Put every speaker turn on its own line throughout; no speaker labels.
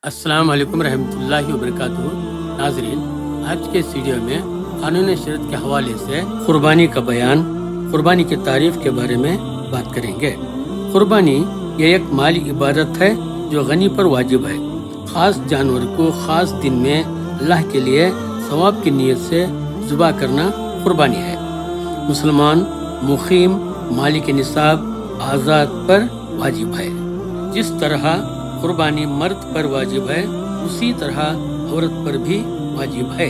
السلام علیکم رحمۃ اللہ وبرکاتہ۔ ناظرین، آج کے اس ویڈیو میں قانون شریعت کے حوالے سے قربانی کا بیان، قربانی کی تعریف کے بارے میں بات کریں گے۔ قربانی یہ ایک مالی عبادت ہے جو غنی پر واجب ہے۔ خاص جانور کو خاص دن میں اللہ کے لیے ثواب کی نیت سے ذبح کرنا قربانی ہے۔ مسلمان مقیم مالک نصاب آزاد پر واجب ہے۔ جس طرح قربانی مرد پر واجب ہے، اسی طرح عورت پر بھی واجب ہے۔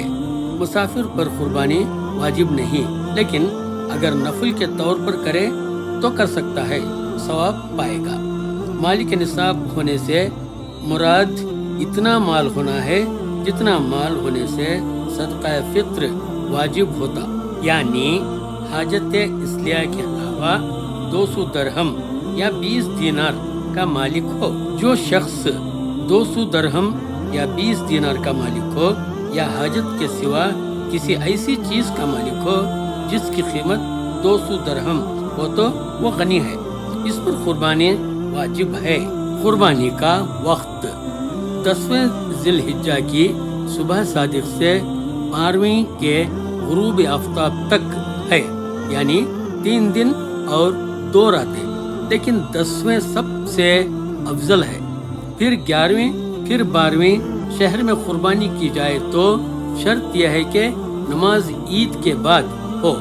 مسافر پر قربانی واجب نہیں، لیکن اگر نفل کے طور پر کرے تو کر سکتا ہے، ثواب پائے گا۔ مالک نصاب ہونے سے مراد اتنا مال ہونا ہے جتنا مال ہونے سے صدقہ فطر واجب ہوتا، یعنی حاجت اصلیہ کے علاوہ 200 درہم یا 20 دینار کا مالک ہو۔ جو شخص 200 درہم یا 20 دینار کا مالک ہو یا حاجت کے سوا کسی ایسی چیز کا مالک ہو جس کی قیمت 200 درہم ہو تو وہ غنی ہے، اس پر قربانی واجب ہے۔ قربانی کا وقت 10ویں ذی الحجہ کی صبح صادق سے 12ویں کے غروب آفتاب تک ہے، یعنی 3 دن اور 2 راتیں، لیکن 10ویں سب سے افضل ہے۔ پھر 11ویں پھر 12ویں شہر میں قربانی کی جائے تو شرط یہ ہے کہ نماز عید کے بعد ہو،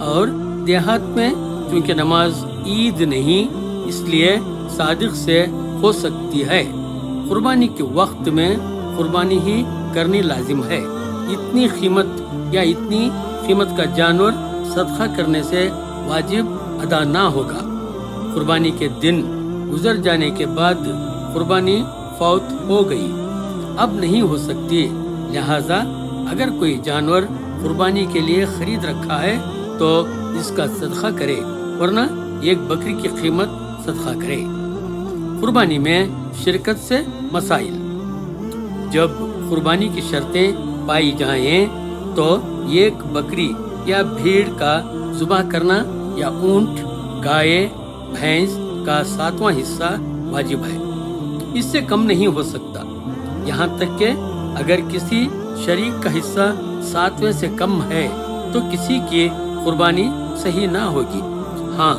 اور دیہات میں چونکہ نماز عید نہیں اس لیے صادق سے ہو سکتی ہے۔ قربانی کے وقت میں قربانی ہی کرنی لازم ہے۔ اتنی قیمت کا جانور صدقہ کرنے سے واجب ادا نہ ہوگا۔ قربانی کے دن گزر جانے کے بعد قربانی فوت ہو گئی، اب نہیں ہو سکتی، لہذا اگر کوئی جانور قربانی کے لیے خرید رکھا ہے تو اس کا صدقہ کرے، ورنہ ایک بکری کی قیمت صدقہ کرے۔ قربانی میں شرکت سے مسائل۔ جب قربانی کی شرطیں پائی جائیں تو ایک بکری یا بھیڑ کا ذبح کرنا یا اونٹ، گائے، بھینس کا 7واں حصہ واجب ہے، اس سے کم نہیں ہو سکتا۔ یہاں تک کہ اگر کسی شریک کا حصہ 7ویں سے کم ہے تو کسی کی قربانی صحیح نہ ہوگی۔ ہاں،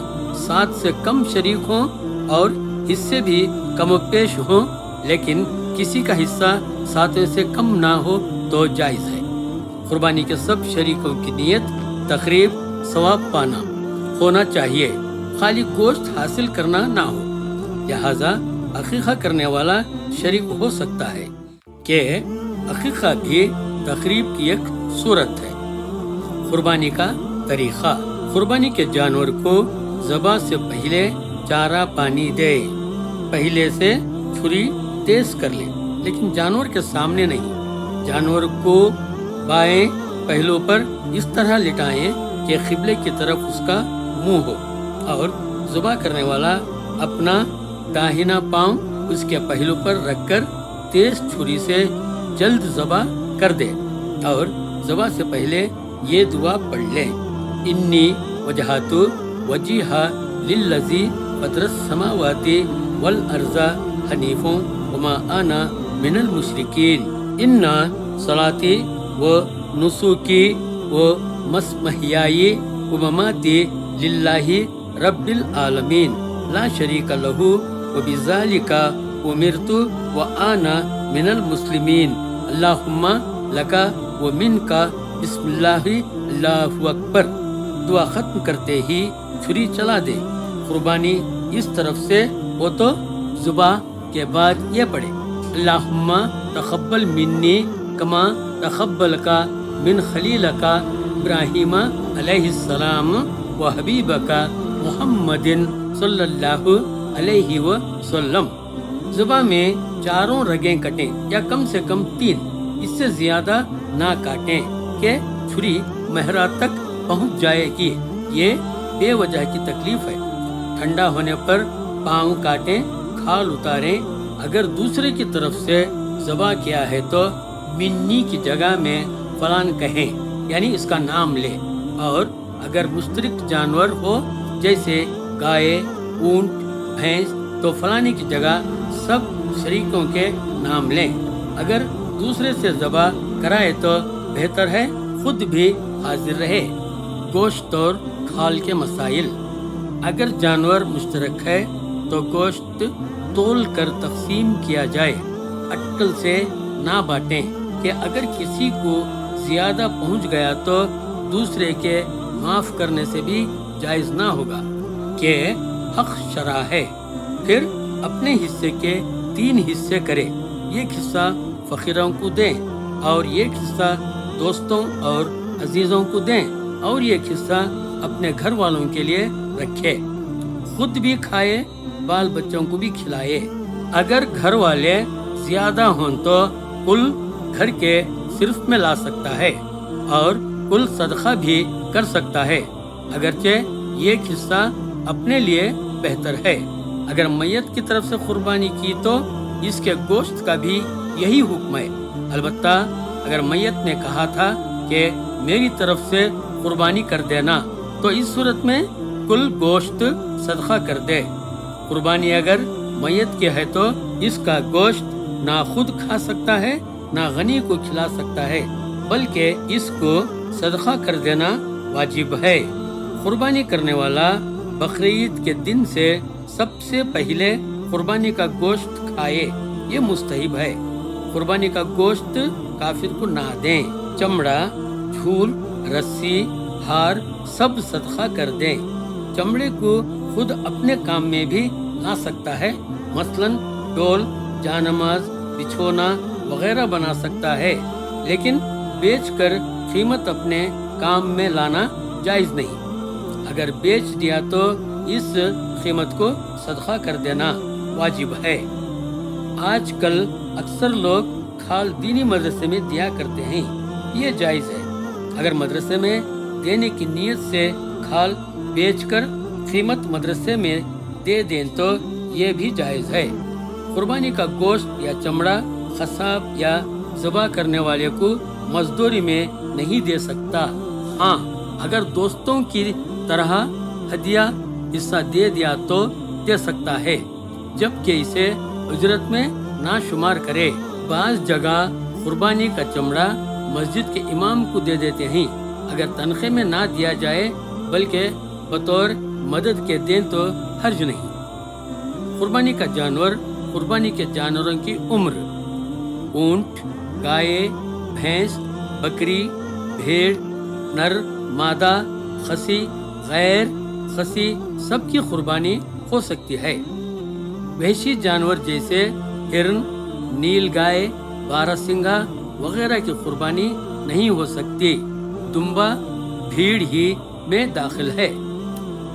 7 سے کم شریک ہوں اور حصے بھی کم و پیش ہوں، لیکن کسی کا حصہ 7ویں سے کم نہ ہو تو جائز ہے۔ قربانی کے سب شریکوں کی نیت تقریب ثواب پانا ہونا چاہیے، خالی گوشت حاصل کرنا نہ ہو، لہذا عقیقہ کرنے والا شریک ہو سکتا ہے کہ عقیقہ بھی تقریب کی ایک صورت ہے۔ قربانی کا طریقہ۔ قربانی کے جانور کو ذبح سے پہلے چارہ پانی دے، پہلے سے چھری تیز کر لے، لیکن جانور کے سامنے نہیں۔ جانور کو بائیں پہلو پر اس طرح لٹائیں کہ قبلے کی طرف اس کا منہ ہو، اور ذبح کرنے والا اپنا داہنا پاؤں اس کے پہلو پر رکھ کر تیز چھری سے جلد ذبح کر دے، اور ذبح سے پہلے یہ دعا پڑھ لے: انی وجہت وجیہا للذی فطر السماوات والارض حنیفا وما انا من المشرکین، ان صلاتی و نسکی و محیائی و مماتی للہ رب العالمین لا شریک لہ وبذالک امرت وانا من المسلمین، اللہم لک ومنک بسم اللہ اللہ اکبر۔ دعا ختم کرتے ہی چھری چلا دے۔ قربانی اس طرف سے ہو تو ذبح کے بعد یہ پڑھے: اللہم تقبل منی کما تقبلک من خلیلک ابراہیم علیہ السلام و حبیبک محمد صلی اللہ علیہ وسلم۔ ذبح میں چاروں رگیں کٹیں یا کم سے کم 3، اس سے زیادہ نہ کاٹیں کہ چھری مہرا تک پہنچ جائے گی، یہ بے وجہ کی تکلیف ہے۔ ٹھنڈا ہونے پر پاؤں کاٹیں، کھال اتاریں۔ اگر دوسرے کی طرف سے ذبح کیا ہے تو منی کی جگہ میں فلان کہیں، یعنی اس کا نام لے، اور اگر مشترک جانور ہو جیسے گائے، اونٹ، بھینس تو فلانے کی جگہ سب شریکوں کے نام لیں. اگر دوسرے سے ذبح کرائے تو بہتر ہے خود بھی حاضر رہے. گوشت اور کھال کے مسائل. اگر جانور مشترک ہے تو گوشت تول کر تقسیم کیا جائے. اٹکل سے نہ بانٹیں کہ اگر کسی کو زیادہ پہنچ گیا تو دوسرے کے معاف کرنے سے بھی جائز نہ ہوگا کہ حق شرع ہے. پھر اپنے حصے کے 3 حصے کرے. ایک حصہ فقیروں کو دیں اور ایک حصہ دوستوں اور عزیزوں کو دیں اور ایک حصہ اپنے گھر والوں کے لیے رکھے. خود بھی کھائے بال بچوں کو بھی کھلائے. اگر گھر والے زیادہ ہوں تو کل گھر کے صرف میں لا سکتا ہے اور کل صدقہ بھی کر سکتا ہے. اگرچہ ایک حصہ اپنے لیے بہتر ہے. اگر میت کی طرف سے قربانی کی تو اس کے گوشت کا بھی یہی حکم ہے. البتہ اگر میت نے کہا تھا کہ میری طرف سے قربانی کر دینا تو اس صورت میں کل گوشت صدقہ کر دے. قربانی اگر میت کی ہے تو اس کا گوشت نہ خود کھا سکتا ہے نہ غنی کو کھلا سکتا ہے بلکہ اس کو صدقہ کر دینا واجب ہے. قربانی کرنے والا بقرعید کے دن سے سب سے پہلے قربانی کا گوشت کھائے. یہ مستحب ہے. قربانی کا گوشت کافر کو نہ دیں. چمڑا، جھول، رسی، ہار سب صدقہ کر دیں. چمڑے کو خود اپنے کام میں بھی لا سکتا ہے. مثلاً ڈول، جانماز، بچھونا وغیرہ بنا سکتا ہے لیکن بیچ کر قیمت اپنے کام میں لانا جائز نہیں. اگر بیچ دیا تو اس قیمت کو صدقہ کر دینا واجب ہے. آج کل اکثر لوگ کھال دینی مدرسے میں دیا کرتے ہیں. یہ جائز ہے. اگر مدرسے میں دینے کی نیت سے کھال بیچ کر قیمت مدرسے میں دے دیں تو یہ بھی جائز ہے. قربانی کا گوشت یا چمڑا قصاب یا ذبح کرنے والے کو مزدوری میں نہیں دے سکتا. ہاں اگر دوستوں کی طرح ہدیہ حصہ دے دیا تو دے سکتا ہے جبکہ اسے اجرت میں نہ شمار کرے. بعض جگہ قربانی کا چمڑا مسجد کے امام کو دے دیتے ہیں. اگر تنخواہ میں نہ دیا جائے بلکہ بطور مدد کے دیں تو حرج نہیں. قربانی کا جانور. قربانی کے جانوروں کی عمر. اونٹ، گائے، بھینس، بکری، بھیڑ، نر، مادہ، خصی، غیر خصی سب کی قربانی ہو سکتی ہے. وحشی جانور جیسے ہرن، نیل گائے، باراسنگھا وغیرہ کی قربانی نہیں ہو سکتی. دمبا بھیڑ ہی میں داخل ہے.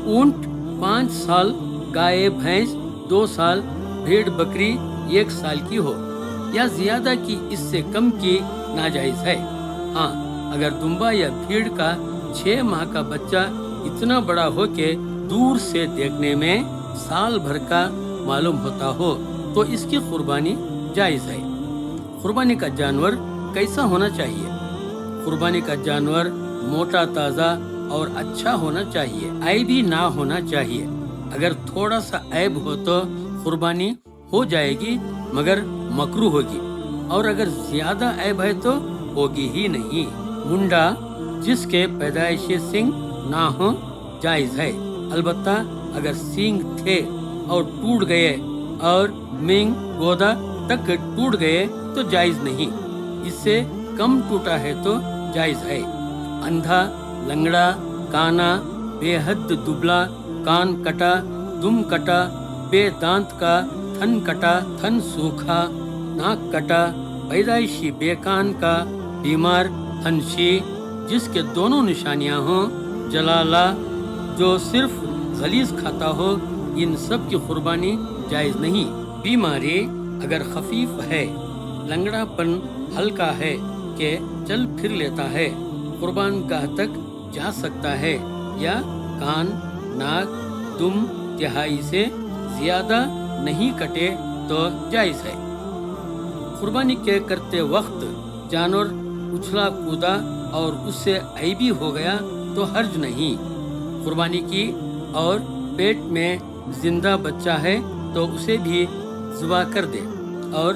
اونٹ 5 سال، گائے بھینس 2 سال، بھیڑ بکری 1 سال کی ہو یا زیادہ کی اس سے کم کی ناجائز ہے. ہاں اگر دمبا یا بھیڑ کا 6 ماہ کا بچہ اتنا بڑا ہو کہ دور سے دیکھنے میں سال بھر کا معلوم ہوتا ہو تو اس کی قربانی جائز ہے. قربانی کا جانور کیسا ہونا چاہیے؟ قربانی کا جانور موٹا، تازہ اور اچھا ہونا چاہیے. عیب بھی نہ ہونا چاہیے. اگر تھوڑا سا عیب ہو تو قربانی ہو جائے گی مگر مکروہ ہوگی اور اگر زیادہ عیب ہے تو ہوگی ہی نہیں. منڈا جس کے پیدائشی سینگ نہ ہو جائز ہے. البتہ اگر سینگ تھے اور ٹوٹ گئے اور مینگ گودا تک ٹوٹ گئے تو جائز نہیں. اس سے کم ٹوٹا ہے تو جائز ہے. اندھا، لنگڑا، کانا، بے حد دبلا، کان کٹا، دم کٹا، بے دانت کا، تھن کٹا، تھن سوکھا، ناک کٹا، پیدائشی بے کان کا، بیمار، ہنشی جس کے دونوں نشانیاں ہوں، جلالہ جو صرف غلیظ کھاتا ہو، ان سب کی قربانی جائز نہیں. بیماری اگر خفیف ہے، لنگڑا پن ہلکا ہے کہ چل پھر لیتا ہے، قربان گاہ تک جا سکتا ہے یا کان، ناک، دم تہائی سے زیادہ نہیں کٹے تو جائز ہے. قربانی کے کرتے وقت جانور اچھلا کودا اور اس سے عیبی ہو گیا تو حرج نہیں. قربانی کی اور پیٹ میں زندہ بچہ ہے تو اسے بھی ذبح کر دے اور